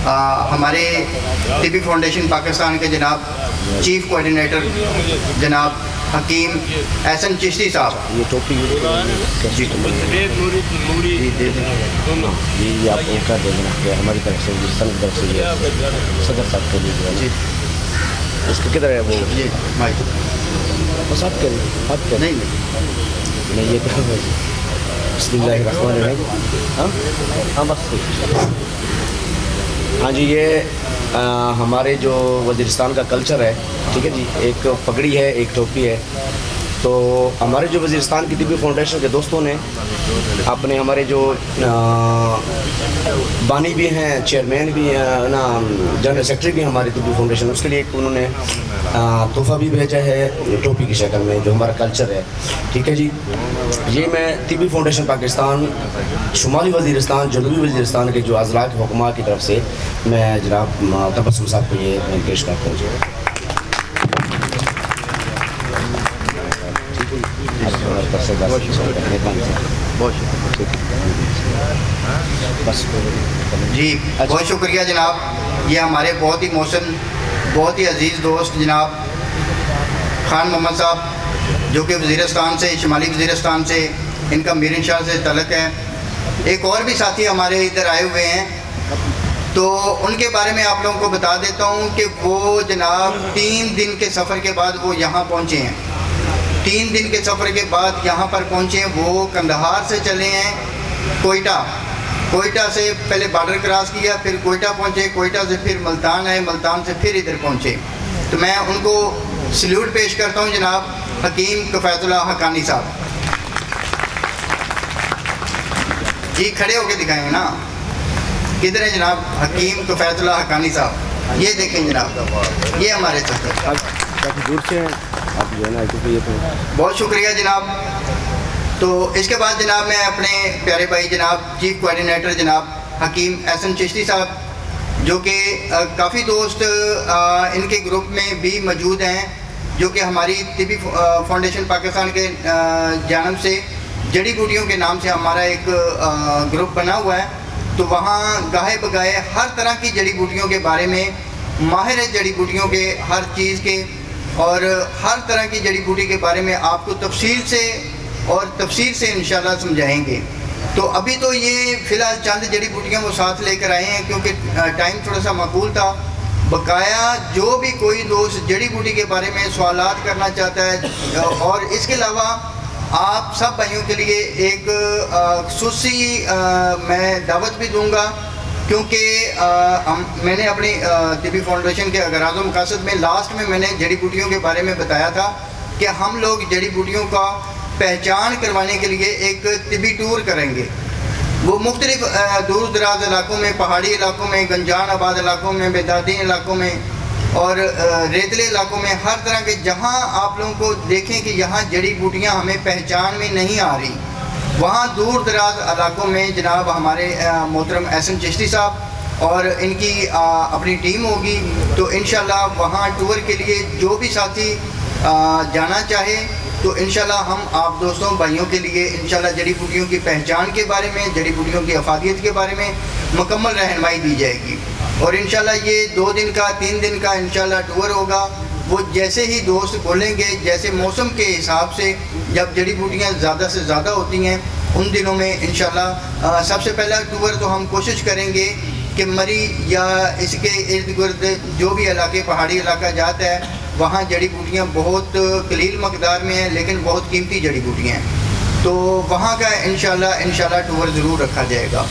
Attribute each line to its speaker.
Speaker 1: ہمارے طبی فاؤنڈیشن پاکستان کے جناب چیف کوآرڈینیٹر جناب حکیم احسن چشتی صاحب.
Speaker 2: یہ ٹوپی یہ آپ کو کر دیں گے کہ ہماری طرف سے ہندوستان کی طرف سے یہ صدر صاحب کے لیے جی اس کا کدھر ہے وہ
Speaker 1: جی مائک
Speaker 2: بس آپ کریں آپ کریں نہیں یہ تو بسم اللہ الرحمن الرحیم. ہاں بس ہاں جی یہ ہمارے جو وزیرستان کا کلچر ہے ٹھیک ہے جی ایک پگڑی ہے ایک ٹوپی ہے. تو ہمارے جو وزیرستان کی طبی فاؤنڈیشن کے دوستوں نے اپنے ہمارے جو بانی بھی ہیں چیئرمین بھی ہیں نا جنرل سیکرٹری بھی ہیں ہماری طبی فاؤنڈیشن اس کے لیے انہوں نے تحفہ بھی بھیجا ہے ٹوپی کی شکل میں جو ہمارا کلچر ہے ٹھیک ہے جی. یہ میں طبی فاؤنڈیشن پاکستان شمالی وزیرستان جنوبی وزیرستان کے جو اضلاع کے حکماء کی طرف سے میں جناب تبسم صاحب کو یہ پیش کرتا ہوں.
Speaker 1: جی بہت شکریہ جناب. یہ ہمارے بہت ہی محسن بہت ہی عزیز دوست جناب خان محمد صاحب جو کہ وزیرستان سے شمالی وزیرستان سے ان کا میرن شاہ سے تعلق ہے. ایک اور بھی ساتھی ہمارے ادھر آئے ہوئے ہیں تو ان کے بارے میں آپ لوگوں کو بتا دیتا ہوں کہ وہ جناب 3 دن کے سفر کے بعد وہ یہاں پہنچے ہیں. 3 دن کے سفر کے بعد یہاں پر پہنچے ہیں. وہ کندہار سے چلے ہیں کوئٹہ سے پہلے بارڈر کراس کیا پھر کوئٹہ پہنچے کوئٹہ سے پھر ملتان آئے ملتان سے پھر ادھر پہنچے. تو میں ان کو سلیوٹ پیش کرتا ہوں جناب حکیم کفایت اللہ حقانی صاحب. جی کھڑے ہو کے دکھائیں نا کدھر ہے جناب حکیم کفایت اللہ حقانی صاحب. یہ دیکھیں جناب یہ ہمارے سفر
Speaker 2: کافی دور سے آپ جو ہے نا کیونکہ یہ تو
Speaker 1: بہت شکریہ جناب. تو اس کے بعد جناب میں اپنے پیارے بھائی جناب چیف کوآرڈینیٹر جناب حکیم احسن چشتی صاحب جو کہ کافی دوست ان کے گروپ میں بھی موجود ہیں جو کہ ہماری طبی فاؤنڈیشن پاکستان کے جانب سے جڑی بوٹیوں کے نام سے ہمارا ایک گروپ بنا ہوا ہے. تو وہاں گاہے بگاہے ہر طرح کی جڑی بوٹیوں کے بارے میں ماہر جڑی بوٹیوں کے ہر چیز کے اور ہر طرح کی جڑی بوٹی کے بارے میں آپ کو تفصیل سے انشاءاللہ سمجھائیں گے. تو ابھی تو یہ فی الحال چند جڑی بوٹیاں وہ ساتھ لے کر آئے ہیں کیونکہ ٹائم تھوڑا سا معقول تھا. بقایا جو بھی کوئی دوست جڑی بوٹی کے بارے میں سوالات کرنا چاہتا ہے اور اس کے علاوہ آپ سب بھائیوں کے لیے ایک خصوصی میں دعوت بھی دوں گا کیونکہ میں نے اپنی طبی فاؤنڈیشن کے اغراض و مقاصد میں لاسٹ میں نے جڑی بوٹیوں کے بارے میں بتایا تھا کہ ہم لوگ جڑی بوٹیوں کا پہچان کروانے کے لیے ایک طبی ٹور کریں گے. وہ مختلف دور دراز علاقوں میں پہاڑی علاقوں میں گنجان آباد علاقوں میں بیدادین علاقوں میں اور ریتلے علاقوں میں ہر طرح کے جہاں آپ لوگوں کو دیکھیں کہ یہاں جڑی بوٹیاں ہمیں پہچان میں نہیں آ رہی وہاں دور دراز علاقوں میں جناب ہمارے محترم احسن چشتی صاحب اور ان کی اپنی ٹیم ہوگی. تو انشاءاللہ وہاں ٹور کے لیے جو بھی ساتھی جانا چاہے تو انشاءاللہ ہم آپ دوستوں بھائیوں کے لیے انشاءاللہ جڑی بوٹیوں کی پہچان کے بارے میں جڑی بوٹیوں کی افادیت کے بارے میں مکمل رہنمائی دی جائے گی. اور انشاءاللہ یہ 2 دن کا 3 دن کا انشاءاللہ ٹور ہوگا. وہ جیسے ہی دوست بولیں گے جیسے موسم کے حساب سے جب جڑی بوٹیاں زیادہ سے زیادہ ہوتی ہیں ان دنوں میں انشاءاللہ سب سے پہلا ٹور تو ہم کوشش کریں گے کہ مری یا اس کے ارد گرد جو بھی علاقے پہاڑی علاقہ جاتا ہے وہاں جڑی بوٹیاں بہت قلیل مقدار میں ہیں لیکن بہت قیمتی جڑی بوٹیاں ہیں. تو وہاں کا انشاءاللہ ٹور ضرور رکھا جائے گا.